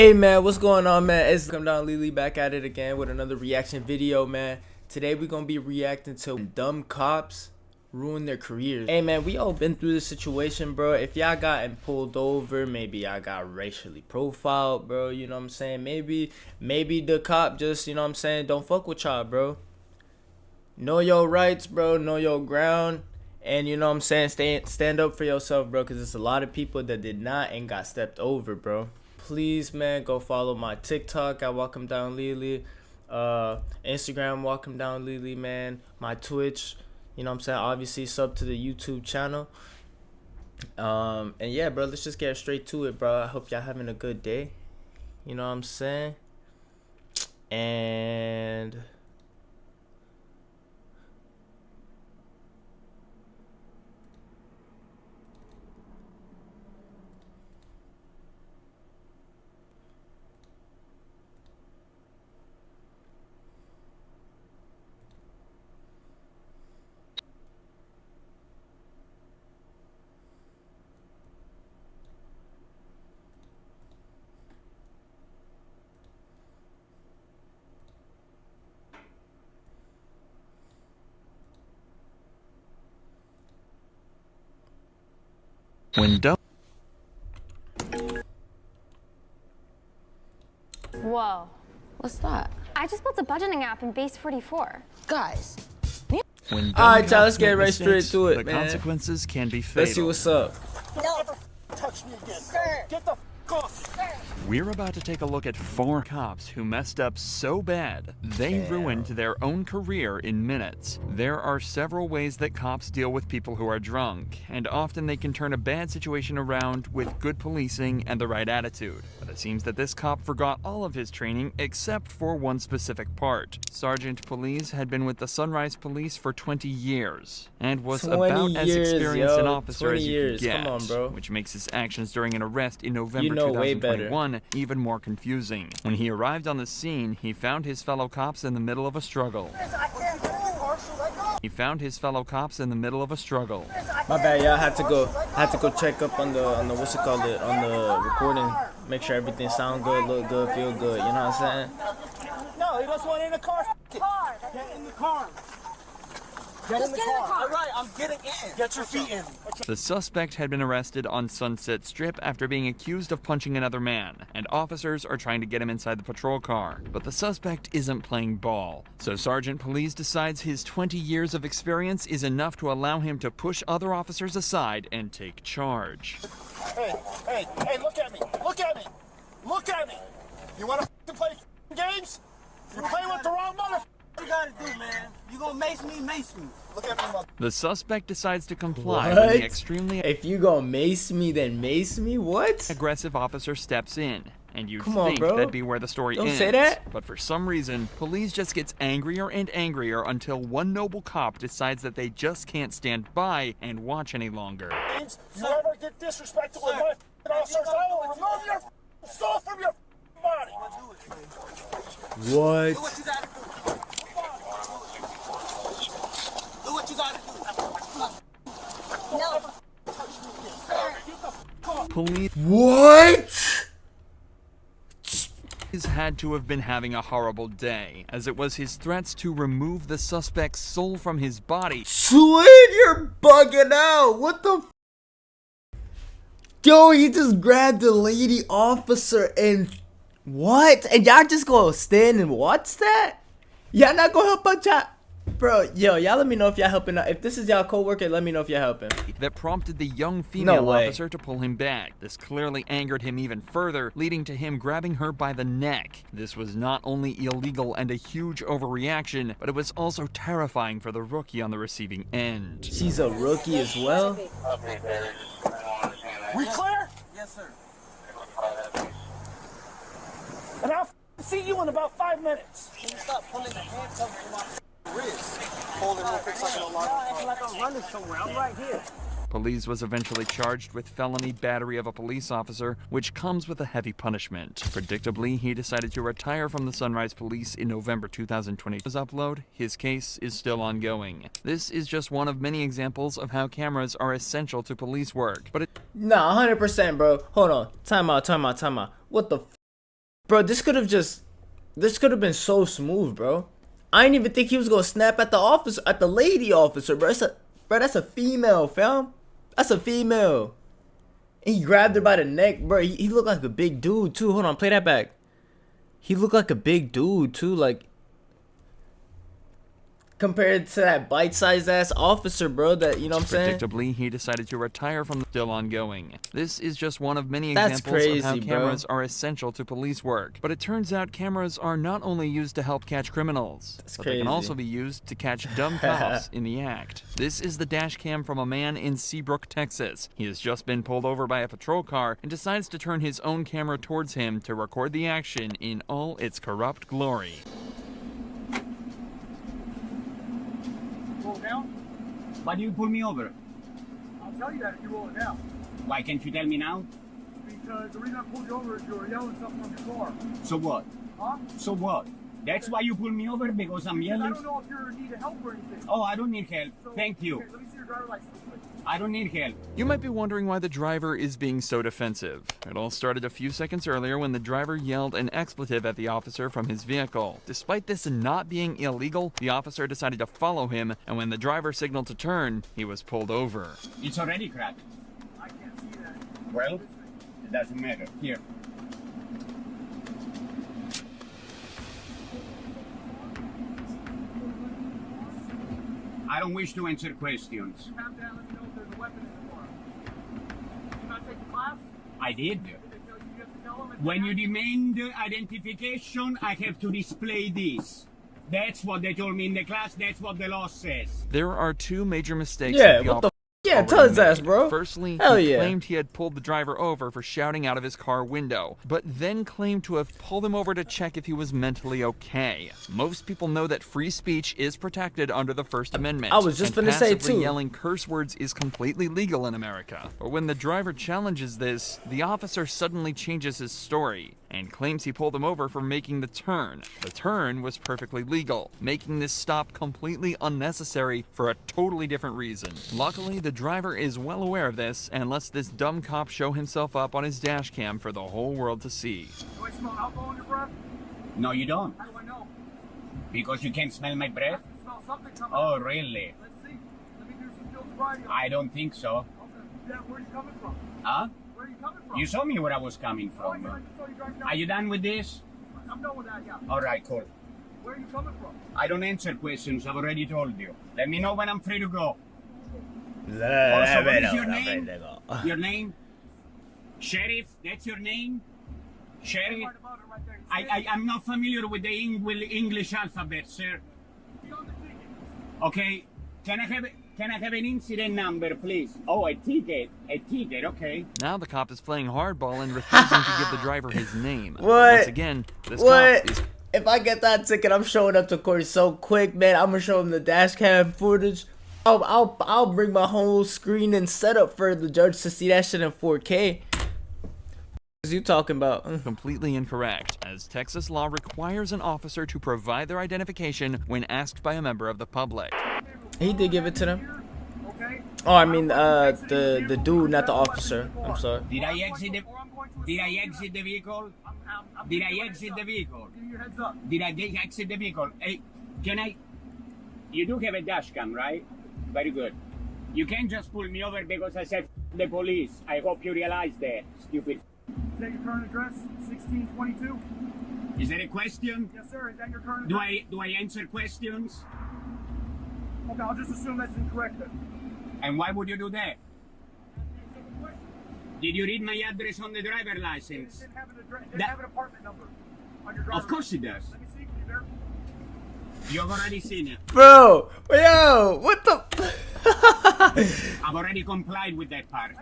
Hey man, what's going on, man? It's Come Down Lily back at it again with another reaction video, man. Today we're gonna be reacting to dumb cops ruin their careers. Hey man, we all been through this situation, bro. If y'all gotten pulled over, maybe y'all got racially profiled, bro. You know what I'm saying? Maybe the cop just, you know what I'm saying, don't fuck with y'all, bro. Know your rights, bro. Know your ground. And you know what I'm saying, stand up for yourself, bro, because there's a lot of people that did not and got stepped over, bro. Please, man, go follow my TikTok at Welcome Down Lily, Instagram Welcome Down Lily, man, my Twitch, you know what I'm saying, obviously sub to the YouTube channel. And yeah, bro, let's just get straight to it, bro. I hope y'all having a good day, you know what I'm saying. And Window. Whoa. What's that? I just built a budgeting app in Base 44. Guys. When alright, y'all, let's get right straight to it, the man. consequences can be fatal. Let's see what's up. Don't ever touch me again. Sir. Get the f off. Sir. We're about to take a look at 4 cops who messed up so bad they ruined their own career in minutes. There are several ways that cops deal with people who are drunk, and often they can turn a bad situation around with good policing and the right attitude. But it seems that this cop forgot all of his training except for one specific part. Sergeant Police had been with the Sunrise Police for 20 years and was 20 about as years, experienced an yo. officer 20 as you years. could get, Come on, bro. which makes his actions during an arrest in November You know way better. 2021 even more confusing. When he arrived on the scene, he found his fellow cops in the middle of a struggle. He found his fellow cops in the middle of a struggle. My bad, y'all. Had to go check up on the what's it called, it on the recording. Make sure everything sound good, look good, feel good. You know what I'm saying? No, he doesn't want in the car. Get in the car. Get in the car. All right, I'm getting in. Get your feet in. The suspect had been arrested on Sunset Strip after being accused of punching another man, and officers are trying to get him inside the patrol car. But the suspect isn't playing ball, so Sergeant Police decides his 20 years of experience is enough to allow him to push other officers aside and take charge. Hey, look at me. Look at me. Look at me. You want to play games? You play with the wrong mother. What you gotta do, man? You gonna mace me? Look at me, mother. The suspect decides to comply What? when the extremely If you gonna mace me, then mace me? What? aggressive officer steps in. And you'd Come on, think bro. that'd be where the story Don't ends. say that. But for some reason, police just gets angrier and angrier until one noble cop decides that they just can't stand by and watch any longer. You ever get disrespectful with my officers, I will remove your soul from your body. What? Do what you gotta do. Do what you gotta do. No. Police What? had to have been having a horrible day, as it was his threats to remove the suspect's soul from his body. Swin, you're bugging out. What the Yo, he just grabbed the lady officer and what? And y'all just gonna stand and watch that? Y'all not gonna help out y'all? Bro, yo, y'all let me know if y'all helping out. If this is y'all co-worker, let me know if y'all helping. That prompted the young female way. officer to pull him back. This clearly angered him even further, leading to him grabbing her by the neck. This was not only illegal and a huge overreaction, but it was also terrifying for the rookie on the receiving end. She's a rookie as well? We clear? Yes, sir. And I'll see you in about 5 minutes. Can you stop pulling the handcuffs from my wrist? Hold it real quick so I can alarm the car. Like I'm running somewhere. I'm right here. Police was eventually charged with felony battery of a police officer, which comes with a heavy punishment. Predictably, he decided to retire from the Sunrise Police in November 2020. His upload, his case is still ongoing. This is just one of many examples of how cameras are essential to police work, but Nah, 100%, bro. Hold on. Time out. What the Bro, this could have been so smooth, bro. I didn't even think he was gonna snap at the officer, at the lady officer, bro. That's a female, fam. That's a female. And he grabbed her by the neck, bro. He looked like a big dude too. Hold on, play that back. He looked like a big dude too, like compared to that bite-sized ass officer, bro. That, you know what I'm saying? Predictably, he decided to retire from the still ongoing. This is just one of many That's examples of how crazy, cameras are essential to police work. But it turns out cameras are not only used to help catch criminals, but they can crazy. also be used to catch dumb cops in the act. This is the dash cam from a man in Seabrook, Texas. He has just been pulled over by a patrol car and decides to turn his own camera towards him to record the action in all its corrupt glory. Roll it down? Why do you pull me over? I'll tell you that if you roll it down. Why can't you tell me now? Because the reason I pulled you over is you were yelling something from your car. So what? Huh? So what? That's why you pull me over, because I'm And I yelling? don't know if you're in need of help or anything. Oh, I don't need help. So, Thank you. Okay, let me see your driver's license real quick. I don't need help. You might be wondering why the driver is being so defensive. It all started a few seconds earlier when the driver yelled an expletive at the officer from his vehicle. Despite this not being illegal, the officer decided to follow him, and when the driver signaled to turn, he was pulled over. It's already cracked. I can't see that. Well, it doesn't matter. Here. I don't wish to answer questions. You have to let me know if there's a weapon in the car. Did you not take the class? I did. Did they tell you you have to tell them? When you demand identification, I have to display this. That's what they told me in the class. That's what the law says. There are two major mistakes. Yeah, that what the officer yeah, already tell his ass, made. bro. Firstly, Hell he yeah. claimed he had pulled the driver over for shouting out of his car window, but then claimed to have pulled him over to check if he was mentally okay. Most people know that free speech is protected under the First Amendment. I was just and finna say, passively too. yelling curse words is completely legal in America. But when the driver challenges this, the officer suddenly changes his story and claims he pulled him over for making the turn. The turn was perfectly legal, making this stop completely unnecessary for a totally different reason. Luckily, the driver is well aware of this and lets this dumb cop show himself up on his dash cam for the whole world to see. Do I smell alcohol in your breath? No, you don't. How do I know? Because you can't smell my I breath? can smell something coming Oh, out. really? Let's see. Let me do some field sobriety. I don't think so. Okay. Yeah, where are you coming from? Huh? Where are you coming from? You saw me where I was coming Oh, I from. just saw you driving down. Are you done with this? I'm done with that, yeah. All right, cool. Where are you coming from? I don't answer questions. I've already told you. Let me know when I'm free to go. Also, what is your name? Your name? Sheriff? That's your name? Sheriff? Right about it right there. I'm not familiar with the English alphabet, sir. Be on the ticket. Okay. Can I have an incident number, please? Oh, a ticket. A ticket, okay. Now the cop is playing hardball and refusing to give the driver his name. What? Once again, this What? cop is If I get that ticket, I'm showing up to court so quick, man. I'm gonna show him the dash cam footage. I'll bring my whole screen and setup for the judge to see that shit in 4K. What is you talking about? completely incorrect, as Texas law requires an officer to provide their identification when asked by a member of the public. He did give it to them. Okay? Oh, I mean, the dude, not the officer. I'm sorry. Did I exit the vehicle? Did I exit the vehicle? Give me your heads up. Did I exit the vehicle? Hey, can I? You do have a dash cam, right? Very good. You can't just pull me over because I said the police. I hope you realize that, stupid. Is that your current address? 1622? Is that a question? Yes, sir. Is that your current Do address? I answer questions? Okay, I'll just assume that's incorrect then. And why would you do that? Did you read my address on the driver It license? didn't have an address. It didn't That- have an apartment number on your driver's Of course it license. does. Let me see. Can you verify? You've already seen it. Bro, yo, what the? I've already complied with that part.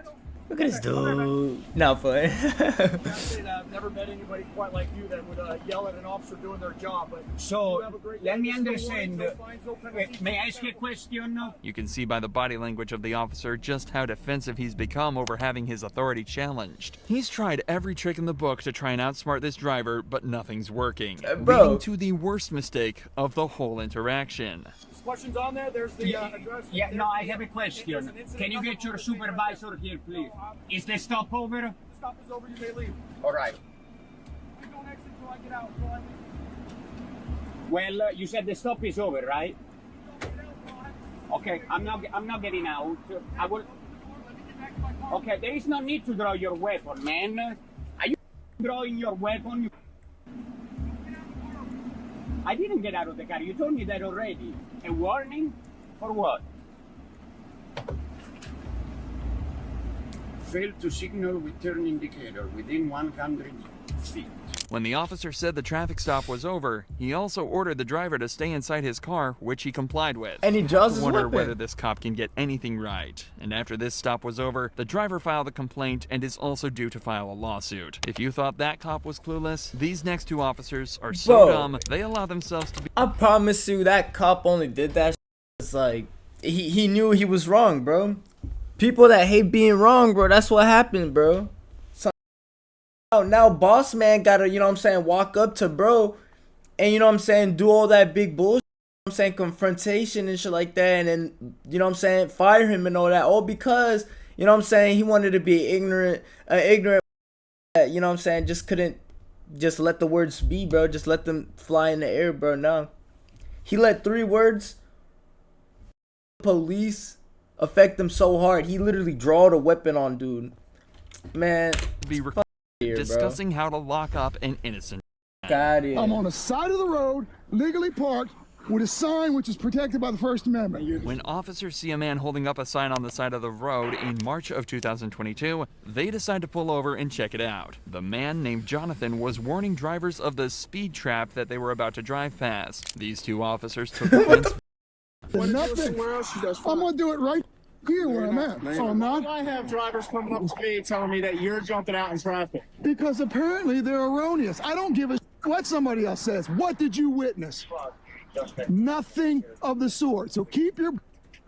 Look at this dude. Not fun. I say that I've never met anybody quite like you that would yell at an officer doing their job. But So, you have a great let day. me There's no understand. warnings, no fines, no penalties. May I ask you a question? You can see by the body language of the officer just how defensive he's become over having his authority challenged. He's tried every trick in the book to try and outsmart this driver, but nothing's working, bro. leading to the worst mistake of the whole interaction. There's questions on there. There's the address. Yeah, no, I have a There's question. an incident Can you number get your on the thing right supervisor here, please? Is the stop over? there. The stop is over. You may leave. All right. Please don't exit until Well, you said the stop is over, right? Okay, I'm not getting out. I will. Okay, there is no need to draw your weapon, man. Are you drawing your weapon? I didn't get out of the car. You told me that already. A warning? For what? Failed to signal with turn indicator within 100 feet. When the officer said the traffic stop was over, he also ordered the driver to stay inside his car, which he complied with. And he draws his wonder weapon. whether this cop can get anything right. And after this stop was over, the driver filed a complaint and is also due to file a lawsuit. If you thought that cop was clueless, these next two officers are so Bro. dumb, they allow themselves to be. I promise you, that cop only did that. It's like he knew he was wrong, bro. People that hate being wrong, bro. That's what happened, bro. So now boss man gotta, you know what I'm saying, walk up to bro and, you know what I'm saying, do all that big bullshit, you know what I'm saying, confrontation and shit like that, and then, you know what I'm saying, fire him and all that, all because, you know what I'm saying, he wanted to be ignorant, you know what I'm saying, just couldn't just let the words be, bro. Just let them fly in the air, bro. No, he let 3 words police affect him so hard, he literally drawed a weapon on dude. Man, here, discussing how to lock up an innocent. God, yeah. I'm on the side of the road, legally parked, with a sign which is protected by the First Amendment. When officers see a man holding up a sign on the side of the road in March of 2022, they decide to pull over and check it out. The man named Jonathan was warning drivers of the speed trap that they were about to drive past. These 2 officers took offense. Nothing. I'm gonna do it right here where I'm at. So I'm not. I have drivers coming up to me telling me that you're jumping out in traffic. Because apparently they're erroneous. I don't give a what somebody else says. What did you witness? Nothing of the sort. So keep your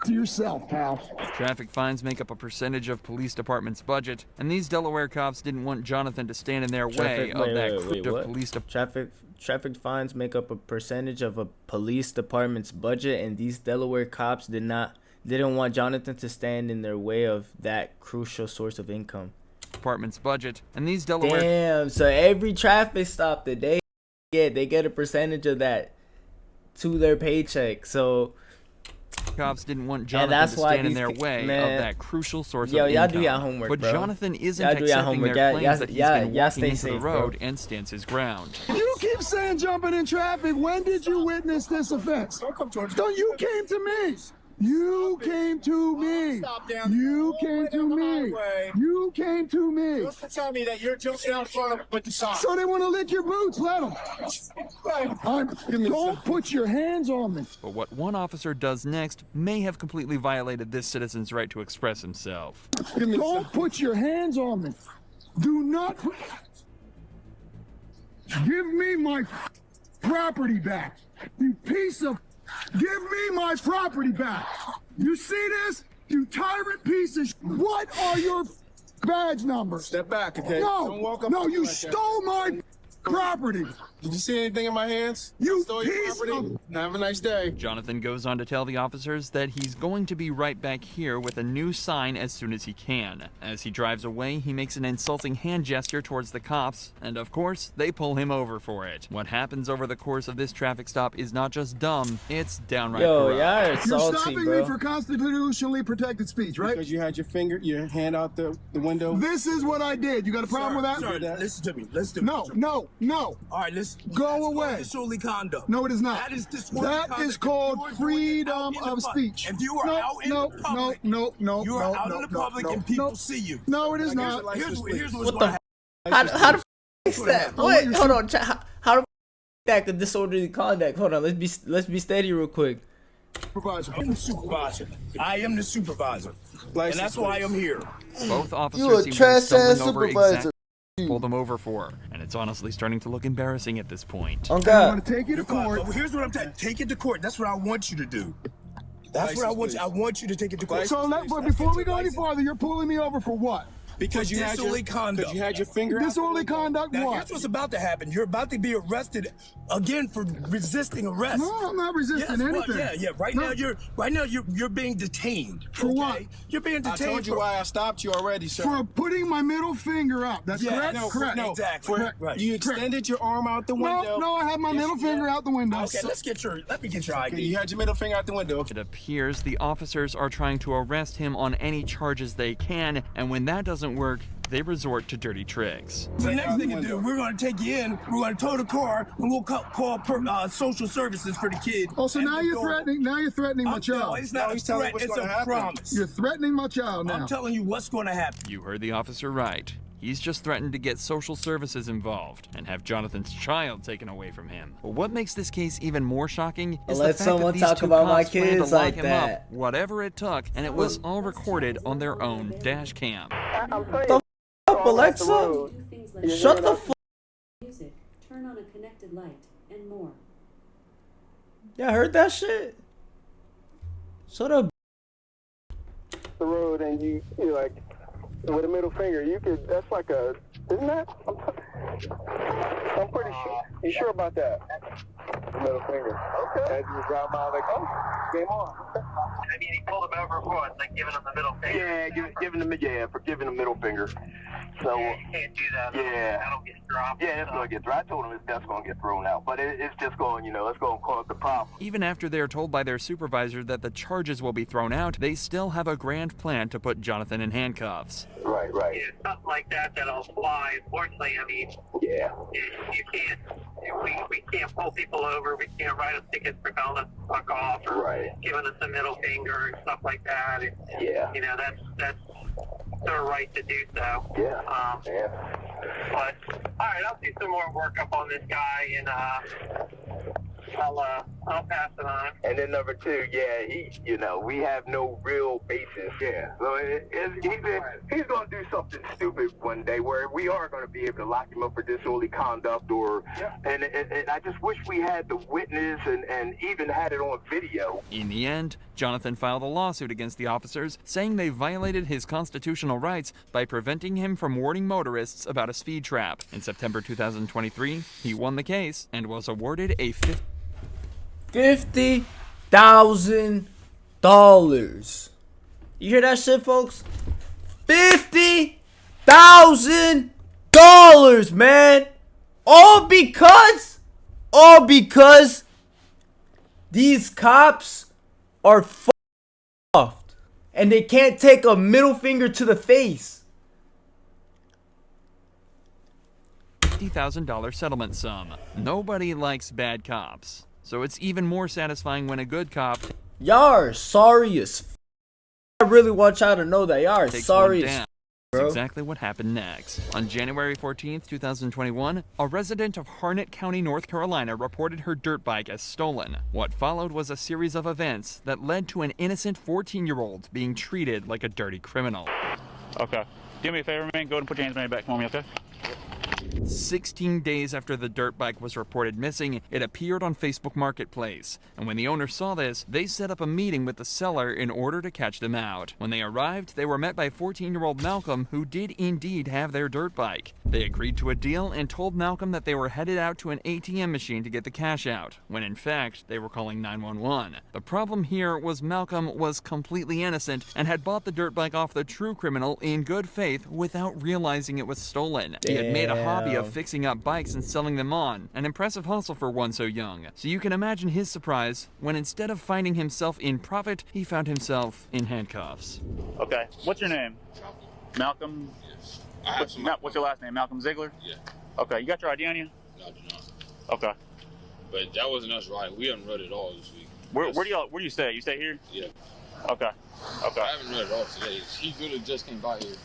to yourself, pal. Traffic fines make up a percentage of police department's budget, and these Delaware cops didn't want Jonathan to stand in their way of that crypto police department. Traffic fines make up a percentage of a police department's budget, and these Delaware cops didn't want Jonathan to stand in their way of that crucial source of income. Department's budget, and these Delaware. Damn, so every traffic stop that they get a percentage of that to their paycheck. So cops didn't want Jonathan to stand in their way of that crucial source of income. Y'all do your homework, but bro. Jonathan isn't accepting their claims that he's been walking into the road and stands his ground. You keep saying jumping in traffic. When did you witness this offense? Don't come towards me. So you came to me. You came to me. You came to me. You came to me. Just to tell me that you're jumping out in front of with the sign. So they want to lick your boots. Let them. Don't put your hands on me. But what one officer does next may have completely violated this citizen's right to express himself. Don't put your hands on me. Do not. Give me my property back. You piece of. Give me my property back. You see this? You tyrant piece of. What are your badge numbers? Step back, okay? No, Don't walk up no, you like that. stole my property. Did you see anything in my hands? You stole your piece property? Have a nice day. Jonathan goes on to tell the officers that he's going to be right back here with a new sign as soon as he can. As he drives away, he makes an insulting hand gesture towards the cops, and of course, they pull him over for it. What happens over the course of this traffic stop is not just dumb, it's downright Yo, corrupt. y'all are You're salty, stopping bro. me for constitutionally protected speech, right? Because you had your hand out the window. This is what I did. You got a problem with that? Sir, listen to me. Listen to me. No. All right, listen. Go away. Disorderly conduct. No, it is not. That is disorderly That conduct. is called You are freedom doing it out in of the public. speech. If you are out in the public, you are out in the public and people see you. No, it is not. Here's what's What going the? How the fix that? What? Hold on. How the that the disorderly conduct? Hold on. Let's be steady real quick. Supervisor. I'm the supervisor. I am the supervisor. And that's why I'm here. Both officers You a seem to be trash-ass stumbling over supervisor. exactly what they pulled them over for, and it's honestly starting to look embarrassing at this point. On I'm God. going to take you to court. But here's what I'm saying. Take it to court. That's what I want you to do. That's what I want you. I want you to take it to court. So, but before we go any farther, you're pulling me over for what? Because you had disorderly conduct. Because you had your finger out. Disorderly conduct Now, what? here's what's about to happen. You're about to be arrested again for resisting arrest. No, I'm not resisting anything. Yeah. Right now you're being detained. For what? You're being detained. I told you why I stopped you already, sir. For putting my middle finger up. That's correct? No, Correct. No, exactly. Correct. Right. You extended your arm out the window. No, I had my middle finger out the window. Okay, let me get your ID. Okay, you had your middle finger out the window. It appears the officers are trying to arrest him on any charges they can, and when that doesn't work, they resort to dirty tricks. So the next thing you do, we're going to take you in, we're going to tow the car, and we'll call social services for the kid. Oh, so now you're threatening. Now you're threatening my No, child. it's not a telling threat. you what's It's gonna a happen. promise. You're threatening my child now. I'm telling you what's going to happen. You heard the officer right. He's just threatened to get social services involved and have Jonathan's child taken away from him. But what makes this case even more shocking is Let the fact someone that these talk two about my cops planned to kids lock like him that. up, whatever it took, and it was all recorded on their own dash cam. Up, Alexa. Shut the fuck. Music, turn on a connected light, and more. Yeah, heard that shit? Shut up. The road and you like with a middle finger, you could. That's like a. Isn't that? I'm pretty sure. You sure about that? Middle finger. Okay. As you drive by, like, oh, game on. I mean, he pulled him over for what? Like giving him the middle finger? Yeah, for giving the middle finger. So Yeah, you can't do that. Yeah. That'll get dropped. yeah, it's gonna get thrown. I told him that's gonna get thrown out, but it's just going. It's gonna cause the problem. Even after they're told by their supervisor that the charges will be thrown out, they still have a grand plan to put Jonathan in handcuffs. Right. Yeah, something like that that'll fly. Unfortunately, I mean, Yeah. you can't. We can't pull people over. We can't write them tickets for telling us to fuck off or Right. giving us the middle finger and stuff like that. Yeah. That's their right to do so. Yeah. But all right, I'll do some more work up on this guy, and I'll pass it on. And then number two, we have no real basis. Yeah. So he's going to do something stupid one day where we are going to be able to lock him up for disorderly conduct and I just wish we had the witness and even had it on video. In the end, Jonathan filed a lawsuit against the officers, saying they violated his constitutional rights by preventing him from warning motorists about a speed trap. In September 2023, he won the case and was awarded a $50,000. You hear that shit, folks? $50,000, man. All because these cops are fucked and they can't take a middle finger to the face. $50,000 settlement sum. Nobody likes bad cops, so it's even more satisfying when a good cop Y'all are sorry as f. I really want y'all to know that y'all are takes sorry one as down. f, bro. That's exactly what happened next. On January 14th, 2021, a resident of Harnett County, North Carolina reported her dirt bike as stolen. What followed was a series of events that led to an innocent 14-year-old being treated like a dirty criminal. Okay. Do me a favor, man. Go ahead and put your hands behind your back for me, okay? 16 days after the dirt bike was reported missing, it appeared on Facebook Marketplace. And when the owner saw this, they set up a meeting with the seller in order to catch them out. When they arrived, they were met by 14-year-old Malcolm, who did indeed have their dirt bike. They agreed to a deal and told Malcolm that they were headed out to an ATM machine to get the cash out, when in fact, they were calling 911. The problem here was Malcolm was completely innocent and had bought the dirt bike off the true criminal in good faith without realizing it was stolen. He had made a hobby of fixing up bikes and selling them on, an impressive hustle for one so young. So you can imagine his surprise when instead of finding himself in profit, he found himself in handcuffs. Okay. What's your name? Malcolm? What's your last name? Malcolm Ziegler? Yeah. Okay. You got your ID on you? No, I do not. Okay. But that wasn't us riding. We haven't read it all this week. Where do you stay? You stay here? Yeah. Okay. Okay. I haven't read it all today. He literally just came by here.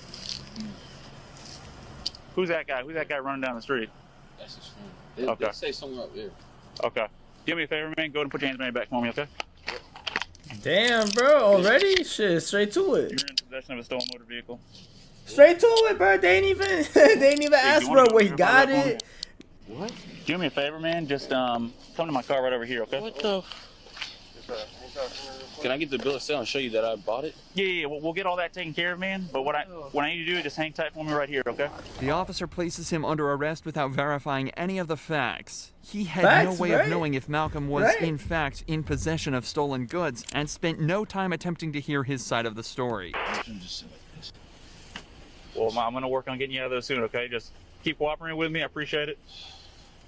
Who's that guy? Who's that guy running down the street? That's his friend. Okay. They say somewhere up there. Okay. Do me a favor, man. Go ahead and put your hands behind your back for me, okay? Damn, bro. Already? Shit, straight to it. You're in possession of a stolen motor vehicle. Straight to it, bro. They ain't even ask, bro. We got it. What? Do me a favor, man. Just come to my car right over here, okay? What the? Can I get the bill of sale and show you that I bought it? Yeah. We'll get all that taken care of, man. But what I need to do is just hang tight for me right here, okay? The officer places him under arrest without verifying any of the facts. He had no Facts, way right? of knowing if Malcolm was Right. in fact in possession of stolen goods and spent no time attempting to hear his side of the story. Well, I'm gonna work on getting you out of those soon, okay? Just keep cooperating with me. I appreciate it,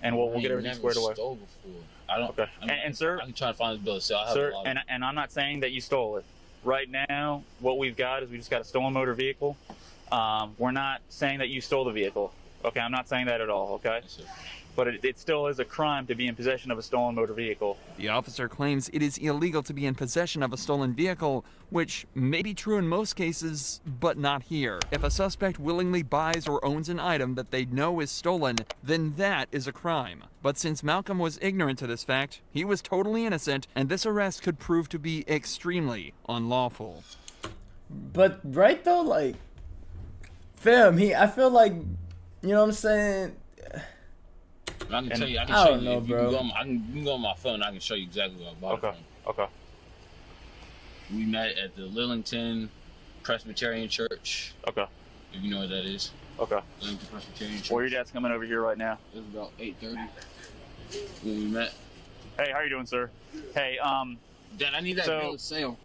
and we'll get everything squared away. Stole before. I don't. Okay. And sir, I can try to find the bill of sale. I have sir, a lot of and I'm not saying that you stole it. Right now, what we've got is we just got a stolen motor vehicle. We're not saying that you stole the vehicle. Okay, I'm not saying that at all. Okay. Yes, sir. But it still is a crime to be in possession of a stolen motor vehicle. The officer claims it is illegal to be in possession of a stolen vehicle, which may be true in most cases, but not here. If a suspect willingly buys or owns an item that they know is stolen, then that is a crime. But since Malcolm was ignorant to this fact, he was totally innocent, and this arrest could prove to be extremely unlawful. But right though, like, fam, I feel like, you know what I'm saying? I can tell you. I can I show don't you. know, If bro. you can go on my phone. I can show you exactly what I bought it from. Okay. We met at the Lillington Presbyterian Church. Okay. If you know what that is. Okay. Lillington Presbyterian Church. Well, your dad's coming over here right now. It was about 8:30 when we met. Hey, how you doing, sir? Hey, Dad, I need that bill of sale.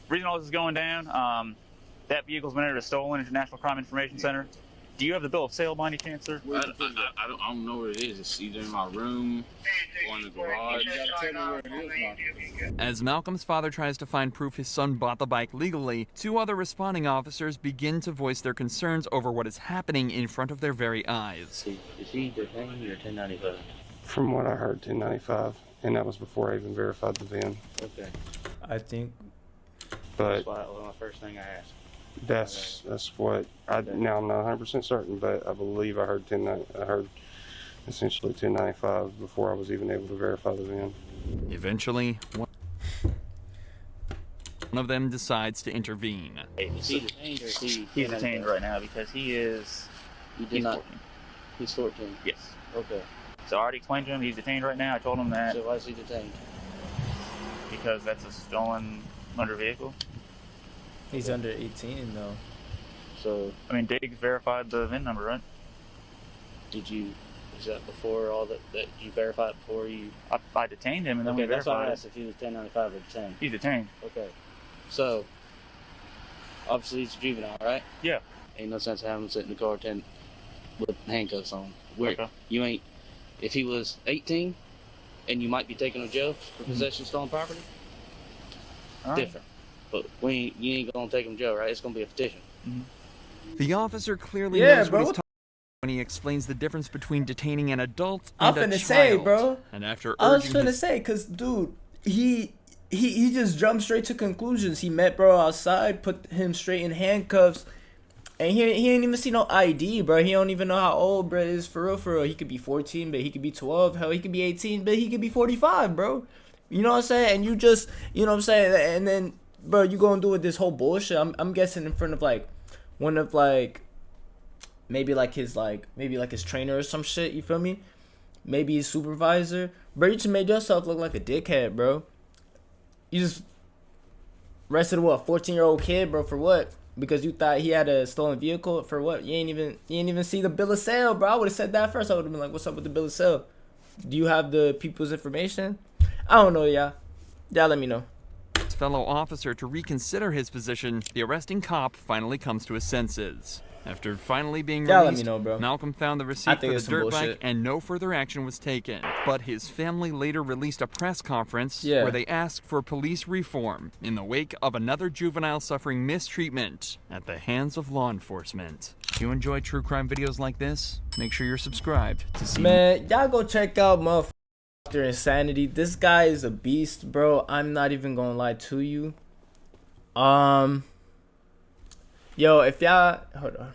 Reason all this is going down, that vehicle's been entered as stolen at National Crime Information Center. Do you have the bill of sale by any chance, sir? I don't know where it is. It's either in my room or in the garage. You gotta tell me where it is, As Malcolm's father tries to find proof his son bought the bike legally, two other responding officers begin to voice their concerns over what is happening in front of their very eyes. Is he detained or 1095? From what I heard, 1095, and that was before I even verified the VIN. Okay. I think. But That's why my first thing I asked. that's what now I'm not 100% certain, but I believe I heard essentially 1095 before I was even able to verify the VIN. Eventually, one of them decides to intervene. Hey, is he detained or is he? He's detained right now because he's 14. He's 14. Yes. Okay. So I already explained to him he's detained right now. I told him that So why is he detained? because that's a stolen motor vehicle. He's under 18 though. So I mean, Diggs verified the VIN number, right? Is that before all that you verified before you? I detained him and then Okay, we that's why I verified asked if he was 1095 or detained. He's detained. Okay. So obviously he's a juvenile, right? Yeah. Ain't no sense having him sit in the car with handcuffs on. Okay. You ain't. If he was 18, and you might be taken to jail for possession of stolen property, All right. different. But you ain't gonna take him to jail, right? It's gonna be a petition. The officer clearly Yeah, knows bro. what he's talking about when he explains the difference between detaining an adult I'm and a finna child. say, bro. And after I was urging finna his say, cause dude, he just jumped straight to conclusions. He met bro outside, put him straight in handcuffs, and he ain't even see no ID, bro. He don't even know how old bro is for real, for real. He could be 14, but he could be 12. Hell, he could be 18, but he could be 45, bro. You know what I'm saying? And you just, you know what I'm saying? And then, bro, you gonna do with this whole bullshit? I'm guessing in front of like one of like maybe like his trainer or some shit. You feel me? Maybe his supervisor. Bro, you just made yourself look like a dickhead, bro. You just arrested a 14-year-old kid, bro, for what? Because you thought he had a stolen vehicle for what? You ain't even see the bill of sale, bro. I would have said that first. I would have been like, "What's up with the bill of sale? Do you have the people's information?" I don't know, y'all. Y'all let me know. fellow officer to reconsider his position, the arresting cop finally comes to his senses. After finally being Yeah, let released, me know, bro. Malcolm found the I receipt think for it's the some dirt bullshit. bike and no further action was taken. But his family later released a press conference Yeah. where they asked for police reform in the wake of another juvenile suffering mistreatment at the hands of law enforcement. If you enjoy true crime videos like this, make sure you're subscribed to see Man, y'all go check out motherfucker Insanity. This guy is a beast, bro. I'm not even gonna lie to you. Yo, if y'all hold on.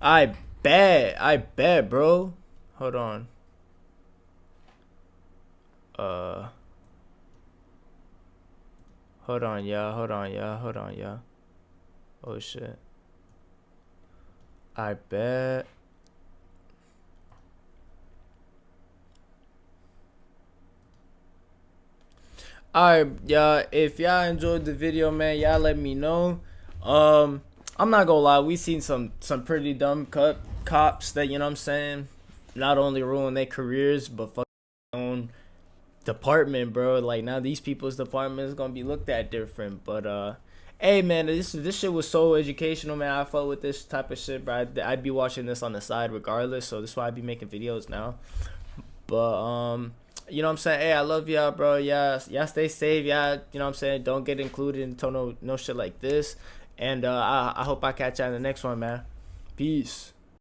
I bet, bro. Hold on. Hold on, y'all. Oh shit. I bet. Alright, y'all, if y'all enjoyed the video, man, y'all let me know. I'm not gonna lie, we seen some pretty dumb cops that, you know what I'm saying, not only ruin their careers, but fuck their own department, bro. Like, now these people's department is gonna be looked at different. But hey, man, this shit was so educational, man. I fuck with this type of shit, bro. I'd be watching this on the side regardless, so this is why I'd be making videos now. But you know what I'm saying? Hey, I love y'all, bro. Y'all stay safe. Y'all, you know what I'm saying? Don't get included into no shit like this. And I hope I catch y'all in the next one, man. Peace.